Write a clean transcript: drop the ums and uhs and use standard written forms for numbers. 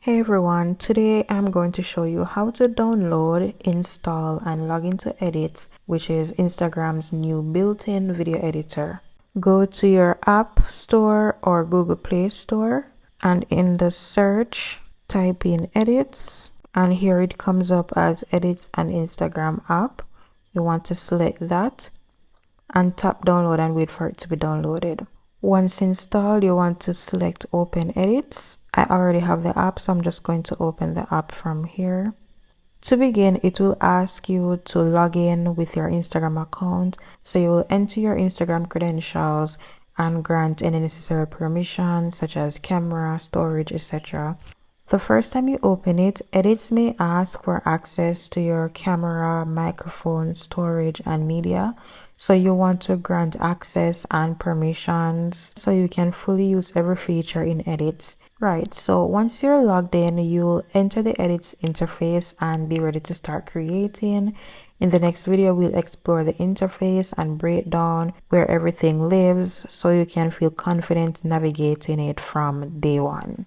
Hey everyone, today I'm going to show you how to download, install, and log into Edits, which is Instagram's new built-in video editor. Go to your App Store or Google Play Store, and in the search, type in Edits, and here it comes up as Edits and Instagram app. You want to select that and tap download and wait for it to be downloaded. Once installed, you want to select Open Edits. I already have the app, so I'm just going to open the app from here. To begin, it will ask you to log in with your Instagram account. So you will enter your Instagram credentials and grant any necessary permissions such as camera, storage, etc. The first time you open it, Edits may ask for access to your camera, microphone, storage, and media. So you want to grant access and permissions so you can fully use every feature in Edits. Right, so once you're logged in, you'll enter the Edits interface and be ready to start creating. In the next video, we'll explore the interface and break down where everything lives so you can feel confident navigating it from day one.